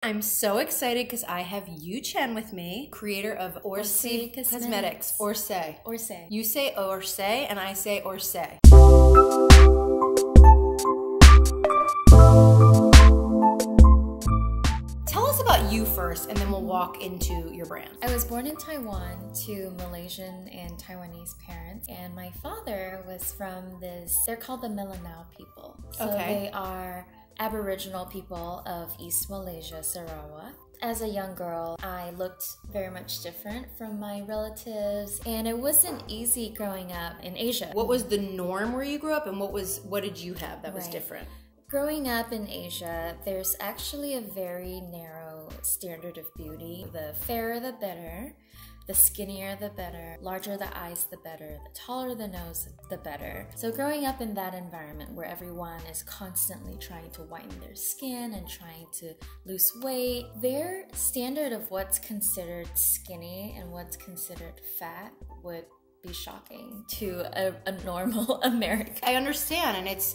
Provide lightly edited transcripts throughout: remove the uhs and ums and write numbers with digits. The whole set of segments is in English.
I'm so excited because I have Yu-Chen with me, creator of Orcé Cosmetics. Orcé. Orcé. You say Orcé and I say Orcé. Tell us about you first and then we'll walk into your brand. I was born in Taiwan to Malaysian and Taiwanese parents, and my father was from they're called the Mindanao people. So they are Aboriginal people of East Malaysia, Sarawak. As a young girl, I looked very much different from my relatives, and it wasn't easy growing up in Asia. What was the norm where you grew up, and what did you have that was different? Growing up in Asia, there's actually a very narrow standard of beauty. The fairer the better, the skinnier the better, larger the eyes the better, the taller the nose the better. So growing up in that environment where everyone is constantly trying to whiten their skin and trying to lose weight, their standard of what's considered skinny and what's considered fat would be shocking to a normal American. I understand, and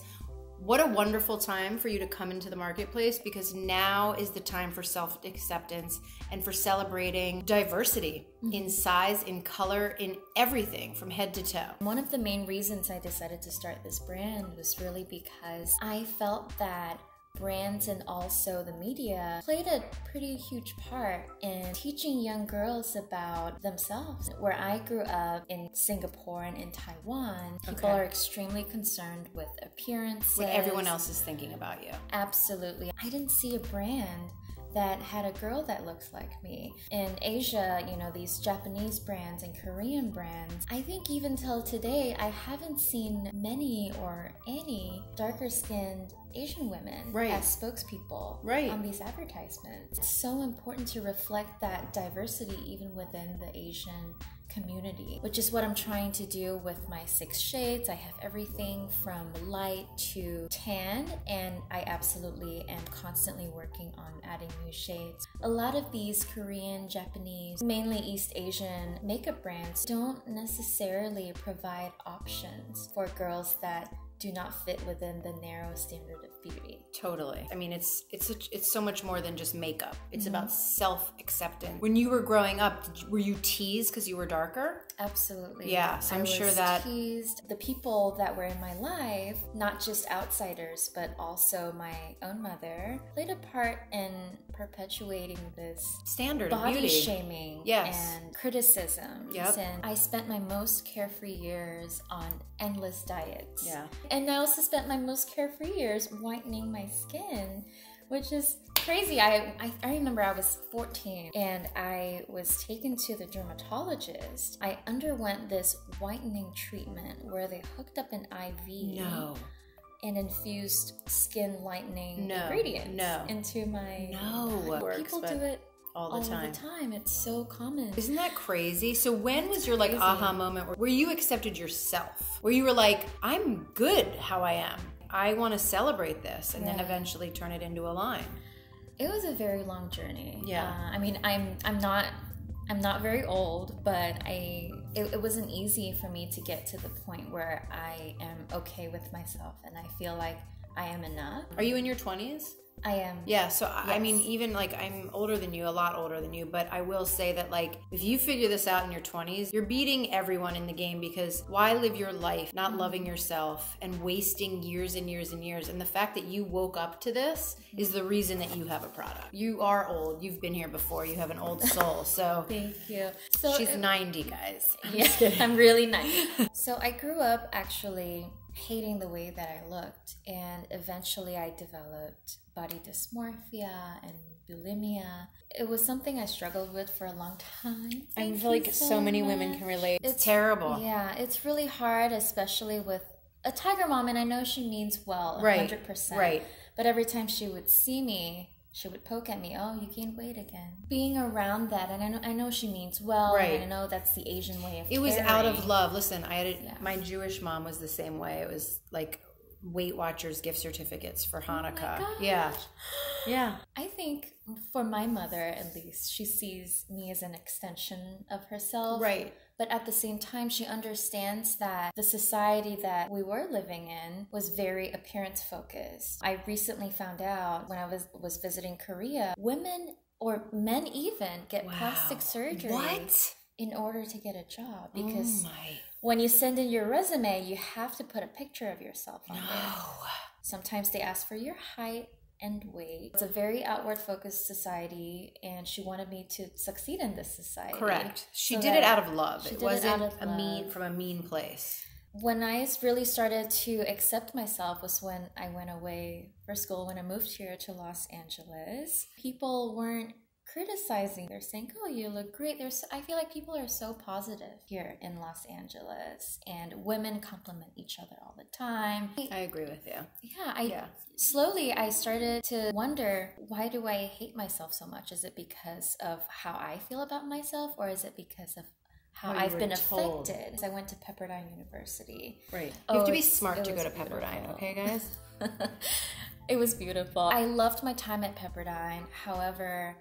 what a wonderful time for you to come into the marketplace, because now is the time for self-acceptance and for celebrating diversity in size, in color, in everything from head to toe. One of the main reasons I decided to start this brand was really because I felt that brands and also the media played a pretty huge part in teaching young girls about themselves. Where I grew up in Singapore and in Taiwan, people are extremely concerned with appearance. What everyone else is thinking about you. Absolutely. I didn't see a brand that had a girl that looks like me. In Asia, you know, these Japanese brands and Korean brands, I think even till today, I haven't seen many or any darker skinned Asian women as spokespeople on these advertisements. It's so important to reflect that diversity even within the Asian community, which is what I'm trying to do with my 6 shades. I have everything from light to tan, and I absolutely am constantly working on adding new shades. A lot of these Korean, Japanese, mainly East Asian makeup brands don't necessarily provide options for girls that do not fit within the narrow standard of beauty. Totally. I mean, it's so much more than just makeup. It's about self-acceptance. When you were growing up, were you teased because you were darker? Absolutely. Yeah, so I'm sure that teased. The people that were in my life, not just outsiders, but also my own mother, played a part in perpetuating this standard body of beauty shaming and criticism. And I spent my most carefree years on endless diets. Yeah. And I also spent my most carefree years whitening my skin, which is crazy. I remember I was 14 and I was taken to the dermatologist. I underwent this whitening treatment where they hooked up an IV and infused skin lightening ingredients into my People do it all the time. It's so common. Isn't that crazy? So when was your aha moment where you accepted yourself? Where you were like, I'm good how I am. I want to celebrate this, and then eventually turn it into a line. It was a very long journey. Yeah. I mean, I'm not very old, but it wasn't easy for me to get to the point where I am okay with myself and I feel like I am enough. Are you in your 20s? I am. Yeah, so I mean, even I'm older than you, a lot older than you, but I will say that if you figure this out in your 20s, you're beating everyone in the game, because why live your life not loving yourself and wasting years and years and years? And the fact that you woke up to this is the reason that you have a product. You are old. You've been here before. You have an old soul. So thank you. So she's 90, guys. I'm really 90. So I grew up actually hating the way that I looked, and eventually I developed body dysmorphia and bulimia. It was something I struggled with for a long time. I feel like so many women can relate. It's terrible. Yeah, it's really hard, especially with a tiger mom, and I know she means well, 100%. Right. But every time she would see me, she would poke at me, oh, you gained weight again. Being around that, and I know she means well, and I know that's the Asian way of It was out of love. Listen, my Jewish mom was the same way. It was like Weight Watchers gift certificates for Hanukkah. Oh yeah. I think for my mother, at least, she sees me as an extension of herself. Right. But at the same time, she understands that the society that we were living in was very appearance focused. I recently found out when I was visiting Korea, women or men even get plastic surgery. What? In order to get a job, because when you send in your resume, you have to put a picture of yourself on there. Sometimes they ask for your height and weight. It's a very outward focused society, and she wanted me to succeed in this society. Correct. She did it out of love. It wasn't from a mean place. When I really started to accept myself was when I went away for school, when I moved here to Los Angeles. People weren't criticizing. They're saying, oh, you look great. I feel like people are so positive here in Los Angeles, and women compliment each other all the time. I agree with you. Slowly I started to wonder, why do I hate myself so much? Is it because of how I feel about myself, or is it because of how I've been affected? I went to Pepperdine University. Right. You have to be smart to go to Pepperdine, okay, guys? It was beautiful. I loved my time at Pepperdine. However,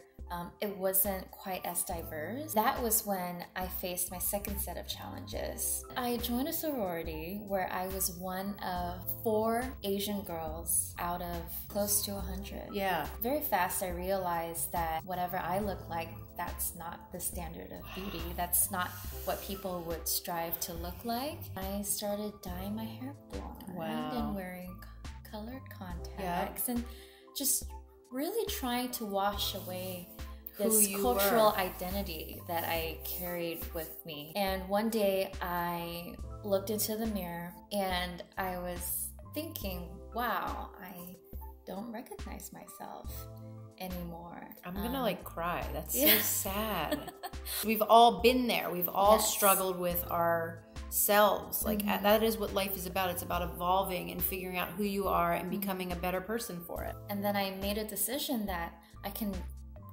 it wasn't quite as diverse. That was when I faced my second set of challenges. I joined a sorority where I was one of 4 Asian girls out of close to 100. Yeah. Very fast I realized that whatever I look like, that's not the standard of beauty. That's not what people would strive to look like. I started dyeing my hair blonde and wearing colored contacts and just really trying to wash away this cultural identity that I carried with me. And one day I looked into the mirror and I was thinking, wow, I don't recognize myself anymore. I'm gonna cry. That's so sad. We've all been there. We've all struggled with ourselves. That is what life is about. It's about evolving and figuring out who you are and becoming a better person for it. And then I made a decision that I can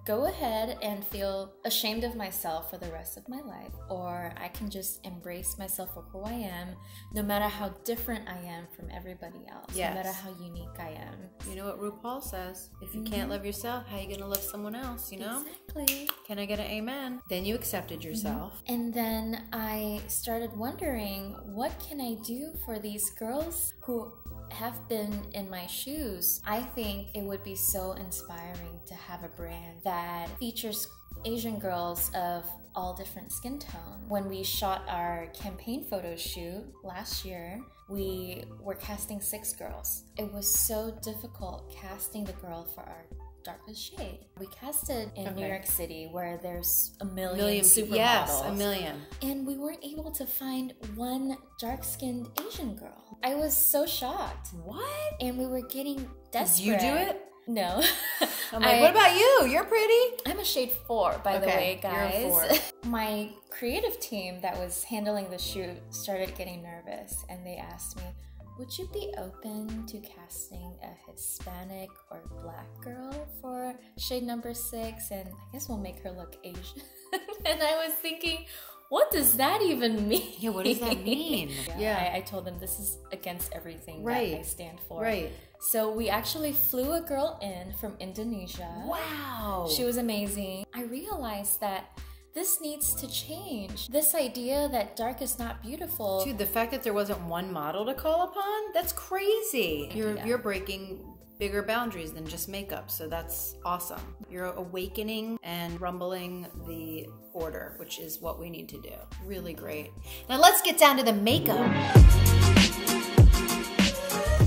go ahead and feel ashamed of myself for the rest of my life, or I can just embrace myself for who I am, no matter how different I am from everybody else, no matter how unique I am. You know what RuPaul says? If you can't love yourself, how are you going to love someone else, you know? Exactly. Can I get an amen? Then you accepted yourself. And then I started wondering, what can I do for these girls who have been in my shoes? I think it would be so inspiring to have a brand that features Asian girls of all different skin tone. When we shot our campaign photo shoot last year, we were casting 6 girls. It was so difficult casting the girl for our darkest shade. We casted in New York City, where there's a million supermodels. Yes, a million. And we weren't able to find one dark-skinned Asian girl. I was so shocked. What? And we were getting desperate. Did you do it? No. I'm like, what about you? You're pretty. I'm a shade 4, by the way, guys. You're a 4. My creative team that was handling the shoot started getting nervous, and they asked me, would you be open to casting a Hispanic or Black girl for shade number 6? And I guess we'll make her look Asian. And I was thinking, what does that even mean? Yeah, what does that mean? I told them this is against everything that I stand for. Right. So we actually flew a girl in from Indonesia. Wow. She was amazing. I realized that this needs to change. This idea that dark is not beautiful. Dude, the fact that there wasn't one model to call upon, that's crazy. You're breaking bigger boundaries than just makeup, so that's awesome. You're awakening and rumbling the order, which is what we need to do. Really great. Now let's get down to the makeup.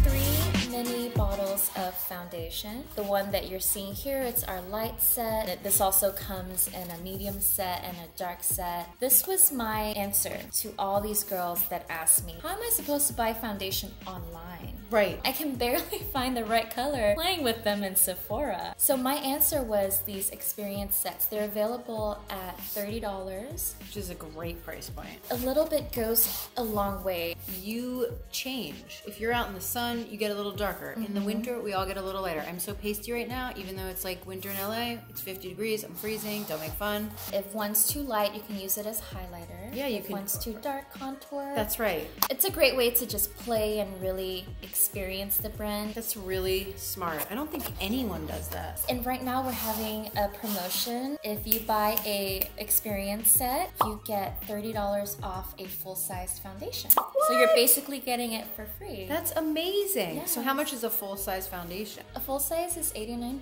3 mini bottles of foundation. The one that you're seeing here, it's our light set. This also comes in a medium set and a dark set. This was my answer to all these girls that asked me, how am I supposed to buy foundation online? Right. I can barely find the right color playing with them in Sephora. So my answer was these experience sets. They're available at $30. Which is a great price point. A little bit goes a long way. You change. If you're out in the sun, you get a little darker. In the winter, we all get a little lighter. I'm so pasty right now, even though it's like winter in LA. It's 50 degrees, I'm freezing, don't make fun. If one's too light, you can use it as highlighter. Yeah, you if can. If one's too dark, contour. That's right. It's a great way to just play and really experience experience the brand. That's really smart. I don't think anyone does that. And right now we're having a promotion. If you buy a experience set, you get $30 off a full-size foundation. What? So you're basically getting it for free. That's amazing. Yes. So how much is a full-size foundation? A full size is $89.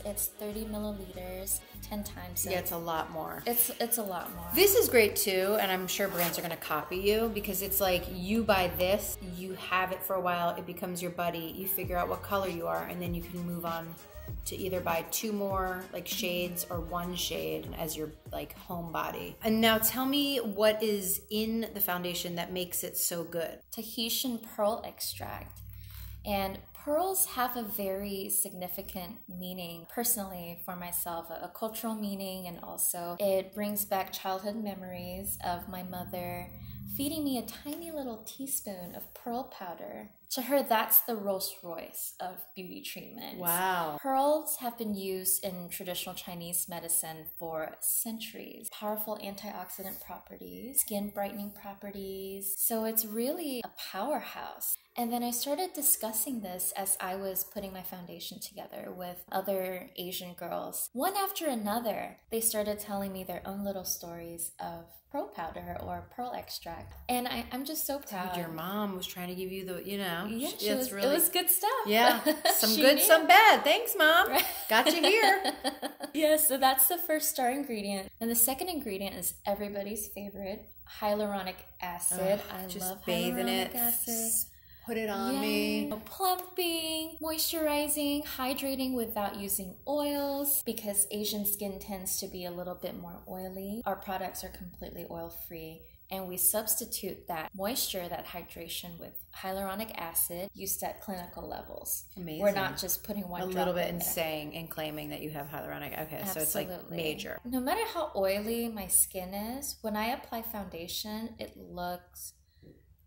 It's 30 milliliters, 10 times. Yeah, it's a lot more. It's a lot more. This is great too, and I'm sure brands are gonna copy you because it's like you buy this, you have it for a while, it becomes your buddy, you figure out what color you are, and then you can move on to either buy 2 more like shades or 1 shade as your like home body. And now tell me what is in the foundation that makes it so good. Tahitian pearl extract. And pearls have a very significant meaning personally for myself, a cultural meaning, and also it brings back childhood memories of my mother feeding me a tiny little teaspoon of pearl powder. To her, that's the Rolls Royce of beauty treatments. Wow. Pearls have been used in traditional Chinese medicine for centuries. Powerful antioxidant properties, skin brightening properties. So it's really a powerhouse. And then I started discussing this as I was putting my foundation together with other Asian girls. One after another, they started telling me their own little stories of pearl powder or pearl extract. And I'm just so proud. Dude, your mom was trying to give you the, you know. Yeah, it was good stuff. Yeah, some She good, knew. some bad. Thanks, Mom. Right. Got you here. Yeah, so that's the first star ingredient. And the second ingredient is everybody's favorite, hyaluronic acid. I just love bathe in hyaluronic it. acid. Put it on Yeah. me. Plumping, moisturizing, hydrating without using oils because Asian skin tends to be a little bit more oily. Our products are completely oil-free. And we substitute that moisture, that hydration with hyaluronic acid used at clinical levels. Amazing. We're not just putting one A drop little bit in and there. saying and claiming that you have hyaluronic. Okay, Absolutely. so it's like major. No matter how oily my skin is, when I apply foundation, it looks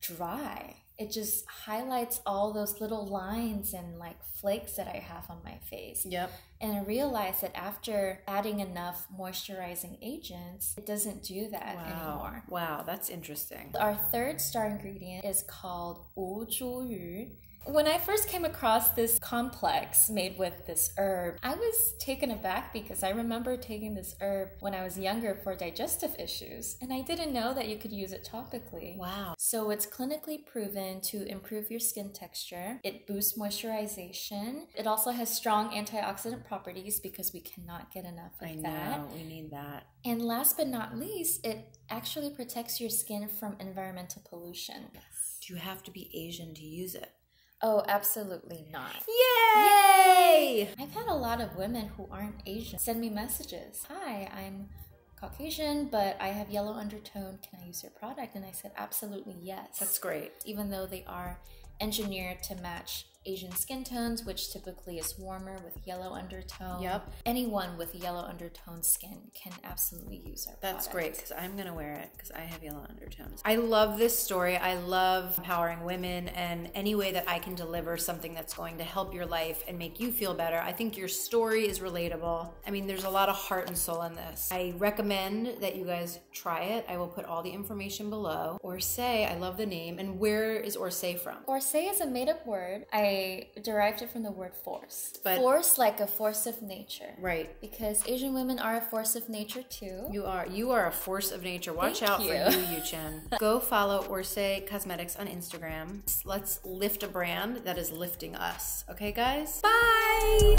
dry. It just highlights all those little lines and like flakes that I have on my face. Yep. And I realized that after adding enough moisturizing agents, it doesn't do that anymore. Wow, that's interesting. Our third star ingredient is called 无珠鱼. When I first came across this complex made with this herb, I was taken aback because I remember taking this herb when I was younger for digestive issues, and I didn't know that you could use it topically. Wow. So it's clinically proven to improve your skin texture. It boosts moisturization. It also has strong antioxidant properties because we cannot get enough of that. I know, we need that. And last but not least, it actually protects your skin from environmental pollution. Do you have to be Asian to use it? Oh, absolutely not. Yay! I've had a lot of women who aren't Asian send me messages. Hi, I'm Caucasian, but I have yellow undertone. Can I use your product? And I said, absolutely yes. That's great. Even though they are engineered to match Asian skin tones, which typically is warmer with yellow undertone. Yep. Anyone with yellow undertone skin can absolutely use our That's product. great because I'm going to wear it because I have yellow undertones. I love this story. I love empowering women and any way that I can deliver something that's going to help your life and make you feel better. I think your story is relatable. I mean, there's a lot of heart and soul in this. I recommend that you guys try it. I will put all the information below. Orcé, I love the name. And where is Orcé from? Orcé is a made-up word. I derived it from the word force. But force, like a force of nature. right. Because Asian women are a force of nature too. You are a force of nature. Watch Thank out you. for you, Yu-Chen. Go follow Orcé Cosmetics on Instagram. Let's lift a brand that is lifting us. Okay, guys? Bye!